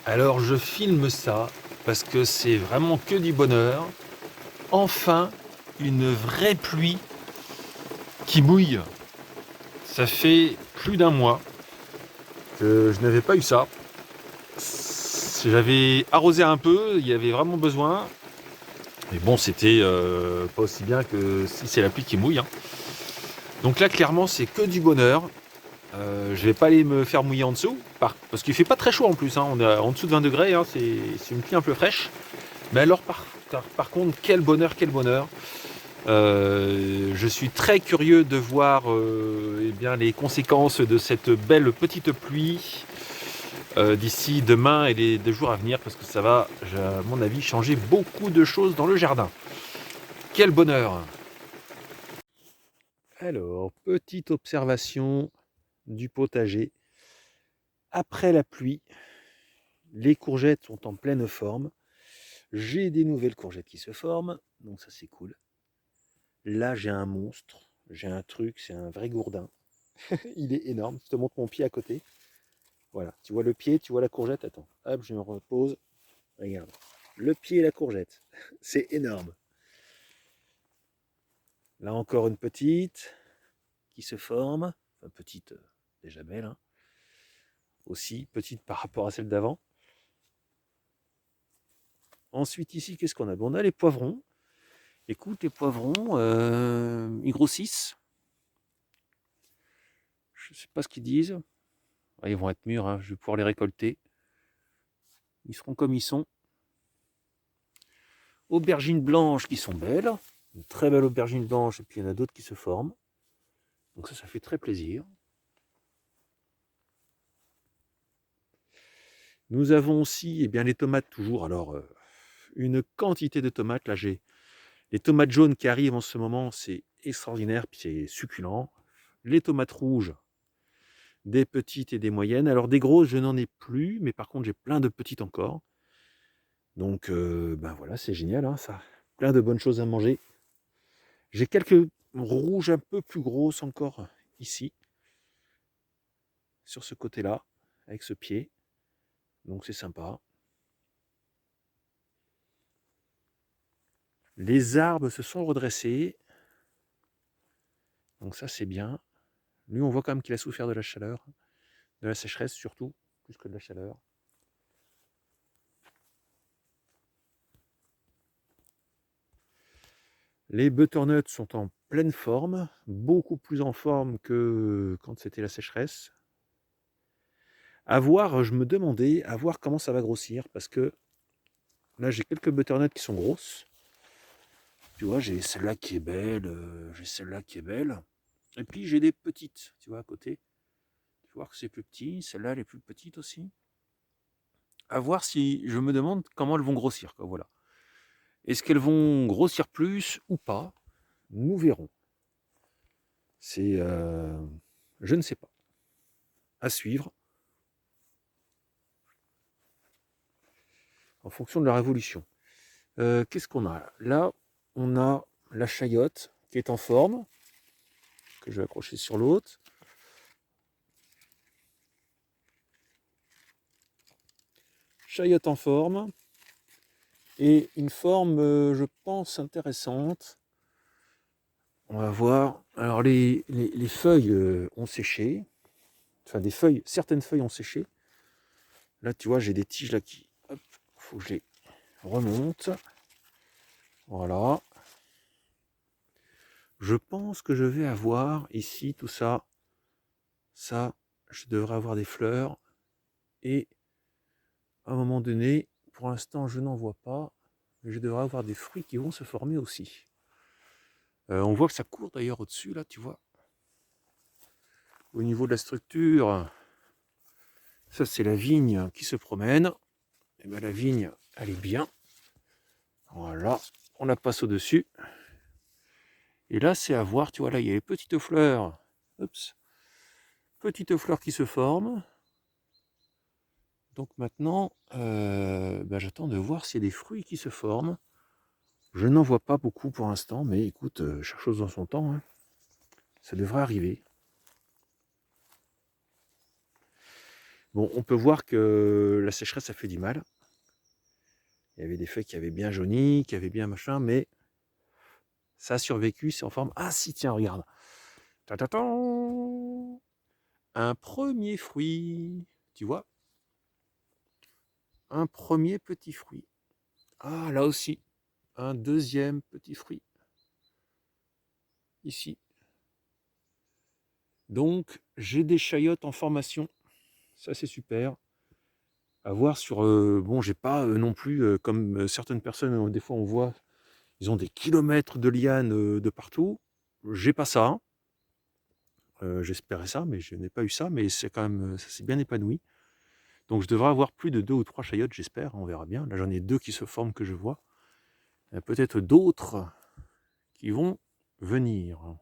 Alors je filme ça parce que c'est vraiment que du bonheur. Enfin, une vraie pluie qui mouille. Ça fait plus d'un mois que je n'avais pas eu ça. J'avais arrosé un peu, il y avait vraiment besoin. Mais bon, c'était pas aussi bien que si c'est la pluie qui mouille, hein. Donc là, clairement, c'est que du bonheur. Je vais pas aller me faire mouiller en dessous, parce qu'il fait pas très chaud en plus, hein. On est en dessous de 20 degrés, hein. C'est une pluie un peu fraîche. Mais alors par contre, quel bonheur, quel bonheur. Je suis très curieux de voir eh bien, les conséquences de cette belle petite pluie d'ici demain et les 2 jours à venir, parce que ça va, à mon avis, changer beaucoup de choses dans le jardin. Quel bonheur! Alors, petite observation du potager. Après la pluie, les courgettes sont en pleine forme. J'ai des nouvelles courgettes qui se forment, donc ça c'est cool. Là, j'ai un monstre, j'ai un truc, c'est un vrai gourdin. Il est énorme. Je te montre mon pied à côté. Voilà, tu vois le pied, tu vois la courgette. Attends, hop, je me repose. Regarde, le pied et la courgette. C'est énorme. Là encore une petite qui se forme. Enfin, petite, déjà belle, hein. Aussi petite par rapport à celle d'avant. Ensuite, ici, qu'est-ce qu'on a? Bon, on a les poivrons. Écoute, les poivrons, ils grossissent. Je ne sais pas ce qu'ils disent. Ah, ils vont être mûrs, hein. Je vais pouvoir les récolter. Ils seront comme ils sont. Aubergines blanches qui sont belles. Une très belle aubergine blanche, et puis il y en a d'autres qui se forment. Donc ça fait très plaisir. Nous avons aussi eh bien, les tomates toujours. Alors, une quantité de tomates. Là, j'ai les tomates jaunes qui arrivent en ce moment, c'est extraordinaire, puis c'est succulent. Les tomates rouges, des petites et des moyennes. Alors, des grosses, je n'en ai plus, mais par contre, j'ai plein de petites encore. Donc, ben voilà, c'est génial, hein, ça. Plein de bonnes choses à manger. J'ai quelques rouges un peu plus grosses encore ici, sur ce côté-là, avec ce pied. Donc, c'est sympa. Les arbres se sont redressés. Donc ça, c'est bien. Lui, on voit quand même qu'il a souffert de la chaleur, de la sécheresse surtout, plus que de la chaleur. Les butternuts sont en pleine forme, beaucoup plus en forme que quand c'était la sécheresse. À voir, je me demandais, à voir comment ça va grossir, parce que là, j'ai quelques butternuts qui sont grosses. Tu vois, j'ai celle-là qui est belle, j'ai celle-là qui est belle. Et puis, j'ai des petites, tu vois, à côté. Tu vois que c'est plus petit, celle-là, elle est plus petite aussi. À voir si, je me demande comment elles vont grossir, quoi, voilà. Est-ce qu'elles vont grossir plus ou pas? Nous verrons. C'est, je ne sais pas. À suivre en fonction de leur évolution. Qu'est-ce qu'on a? Là, on a la chayotte qui est en forme, que je vais accrocher sur l'autre. Chayotte en forme. Et une forme, je pense, intéressante. On va voir. Alors, les feuilles ont séché. Enfin, certaines feuilles ont séché. Là, tu vois, j'ai des tiges là qui... Hop, faut que je les remonte. Voilà. Je pense que je vais avoir ici tout ça. Ça, je devrais avoir des fleurs. Et à un moment donné, pour l'instant, je n'en vois pas. Mais je devrais avoir des fruits qui vont se former aussi. On voit que ça court d'ailleurs au-dessus, là, tu vois. Au niveau de la structure, ça c'est la vigne qui se promène. Et bien la vigne, elle est bien. Voilà, on la passe au-dessus. Et là, c'est à voir, tu vois, là, il y a les petites fleurs. Oups. Petites fleurs qui se forment. Donc maintenant, ben, j'attends de voir s'il y a des fruits qui se forment. Je n'en vois pas beaucoup pour l'instant, mais écoute, chaque chose dans son temps, hein. Ça devrait arriver. Bon, on peut voir que la sécheresse a fait du mal. Il y avait des feuilles qui avaient bien jauni, qui avaient bien machin, mais ça a survécu, c'est en forme. Ah si, tiens, regarde. Ta-ta-tan. Un premier fruit. Tu vois? Un premier petit fruit. Ah, là aussi, un deuxième petit fruit. Ici. Donc, j'ai des chayotes en formation. Ça, c'est super. À voir sur... bon, j'ai pas non plus, comme certaines personnes, des fois on voit, ils ont des kilomètres de lianes de partout. J'ai pas ça. J'espérais ça, mais je n'ai pas eu ça. Mais c'est quand même, ça s'est bien épanoui. Donc, je devrais avoir plus de 2 ou 3 chayotes, j'espère. On verra bien. Là, j'en ai 2 qui se forment que je vois. Il y a peut-être d'autres qui vont venir.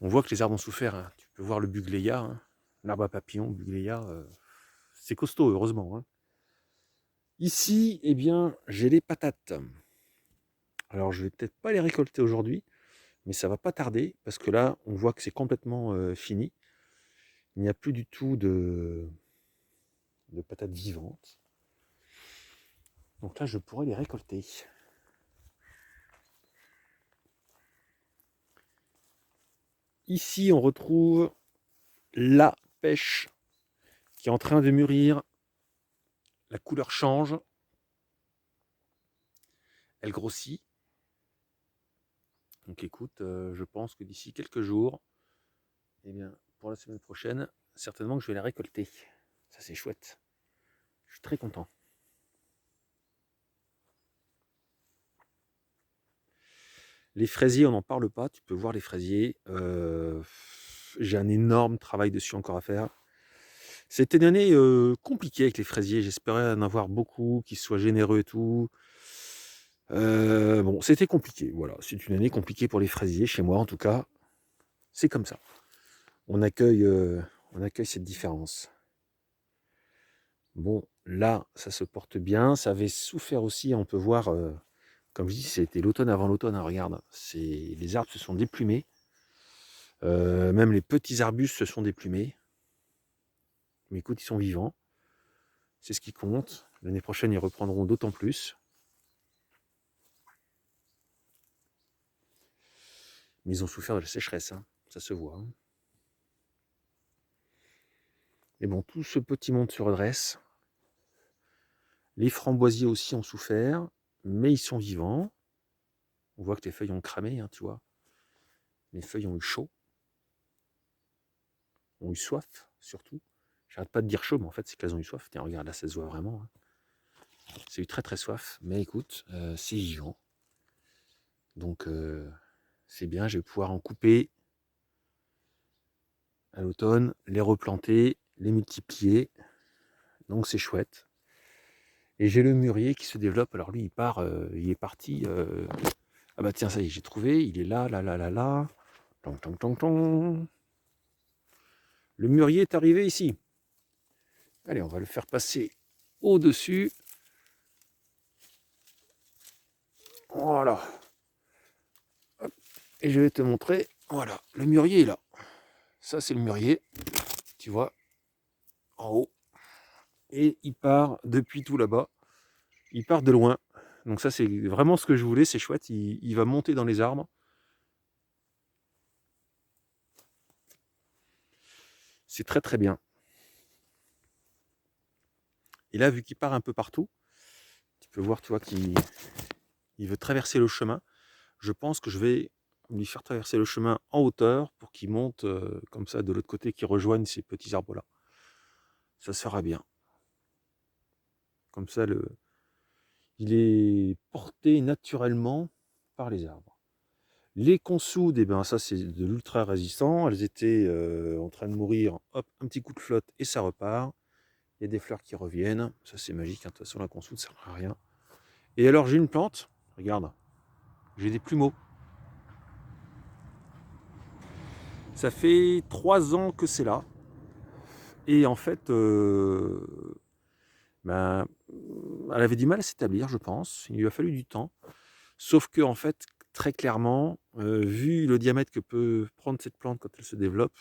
On voit que les arbres ont souffert, hein. Tu peux voir le bugléa, hein. L'arbre à papillon, bugléa, c'est costaud, heureusement, hein. Ici, eh bien, j'ai les patates. Alors, je vais peut-être pas les récolter aujourd'hui, mais ça va pas tarder, parce que là, on voit que c'est complètement fini. Il n'y a plus du tout de patates vivantes. Donc là, je pourrais les récolter. Ici, on retrouve la pêche qui est en train de mûrir. La couleur change. Elle grossit. Donc écoute, je pense que d'ici quelques jours, eh bien, pour la semaine prochaine, certainement que je vais la récolter. Ça, c'est chouette. Je suis très content. Les fraisiers, on n'en parle pas. Tu peux voir les fraisiers. J'ai un énorme travail dessus encore à faire. C'était une année compliquée avec les fraisiers. J'espérais en avoir beaucoup, qu'ils soient généreux et tout. Bon, c'était compliqué. Voilà, c'est une année compliquée pour les fraisiers, chez moi en tout cas. C'est comme ça. On accueille cette différence. Bon, là, ça se porte bien. Ça avait souffert aussi, on peut voir, comme je dis, c'était l'automne avant l'automne, hein, regarde. Les arbres se sont déplumés. Même les petits arbustes se sont déplumés. Mais écoute, ils sont vivants. C'est ce qui compte. L'année prochaine, ils reprendront d'autant plus. Mais ils ont souffert de la sécheresse, hein. Ça se voit, hein. Et bon, tout ce petit monde se redresse. Les framboisiers aussi ont souffert, mais ils sont vivants. On voit que les feuilles ont cramé, hein, tu vois. Les feuilles ont eu chaud, ont eu soif, surtout. J'arrête pas de dire chaud, mais en fait, c'est qu'elles ont eu soif. Tiens, regarde, là, ça se voit vraiment, hein. C'est eu très très soif, mais écoute, c'est vivant. Donc, c'est bien, je vais pouvoir en couper à l'automne, les replanter, les multiplier. Donc, c'est chouette. Et j'ai le mûrier qui se développe. Alors, lui, il part, il est parti. Ah bah tiens, ça y est, j'ai trouvé. Il est là, là, là, là, là. Tong, tong, tong, tong. Le mûrier est arrivé ici. Allez, on va le faire passer au-dessus. Voilà. Hop. Et je vais te montrer. Voilà, le mûrier est là. Ça, c'est le mûrier. Tu vois, en haut. Et il part depuis tout là-bas. Il part de loin. Donc ça, c'est vraiment ce que je voulais. C'est chouette. Il va monter dans les arbres. C'est très très bien. Et là, vu qu'il part un peu partout, tu peux voir, tu vois, qu'il veut traverser le chemin. Je pense que je vais lui faire traverser le chemin en hauteur pour qu'il monte comme ça de l'autre côté, qu'il rejoigne ces petits arbres-là. Ça sera bien. Comme ça, il est porté naturellement par les arbres. Les consoudes, eh ben, ça c'est de l'ultra résistant. Elles étaient en train de mourir. Hop, un petit coup de flotte et ça repart. Il y a des fleurs qui reviennent. Ça c'est magique, hein. De toute façon, la consoude, ça ne sert à rien. Et alors, j'ai une plante. Regarde. J'ai des plumeaux. Ça fait 3 ans que c'est là. Et en fait, ben, elle avait du mal à s'établir, je pense. Il lui a fallu du temps. Sauf que, en fait, très clairement, vu le diamètre que peut prendre cette plante quand elle se développe,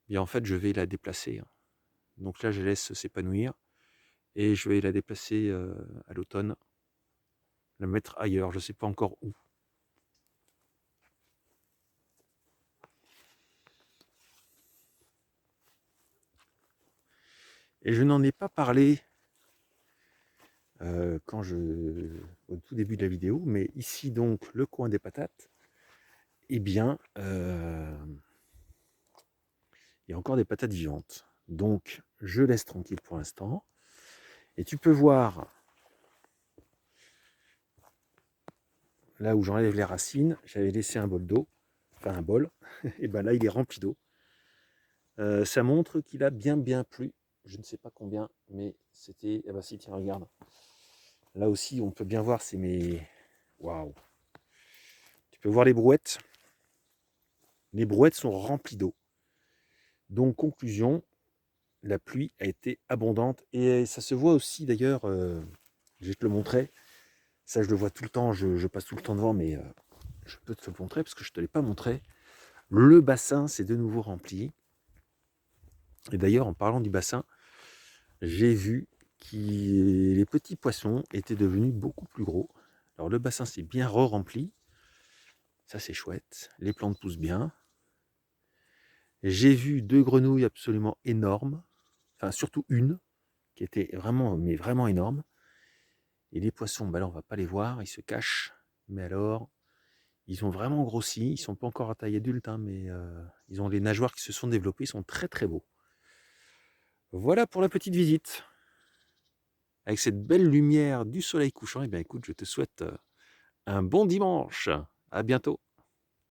bien en fait, je vais la déplacer, hein. Donc là, je laisse s'épanouir et je vais la déplacer à l'automne, la mettre ailleurs, je ne sais pas encore où. Et je n'en ai pas parlé au tout début de la vidéo, mais ici donc le coin des patates, eh bien, il y a encore des patates vivantes. Donc je laisse tranquille pour l'instant. Et tu peux voir, là où j'enlève les racines, j'avais laissé un bol d'eau, enfin un bol, et ben là il est rempli d'eau. Ça montre qu'il a bien plu. Je ne sais pas combien, mais c'était... Eh ben si, tiens, regarde. Là aussi, on peut bien voir, c'est mes... Waouh! Tu peux voir les brouettes. Les brouettes sont remplies d'eau. Donc, conclusion, la pluie a été abondante. Et ça se voit aussi, d'ailleurs, je vais te le montrer. Ça, je le vois tout le temps, je passe tout le temps devant, mais je peux te le montrer parce que je ne te l'ai pas montré. Le bassin s'est de nouveau rempli. Et d'ailleurs, en parlant du bassin, j'ai vu que les petits poissons étaient devenus beaucoup plus gros. Alors le bassin s'est bien re-rempli. Ça c'est chouette. Les plantes poussent bien. J'ai vu 2 grenouilles absolument énormes. Enfin surtout une qui était vraiment, mais vraiment énorme. Et les poissons, bah là on va pas les voir, ils se cachent. Mais alors, ils ont vraiment grossi. Ils sont pas encore à taille adulte, hein, mais ils ont les nageoires qui se sont développées. Ils sont très beaux. Voilà pour la petite visite. Avec cette belle lumière du soleil couchant, et bien écoute, je te souhaite un bon dimanche. À bientôt.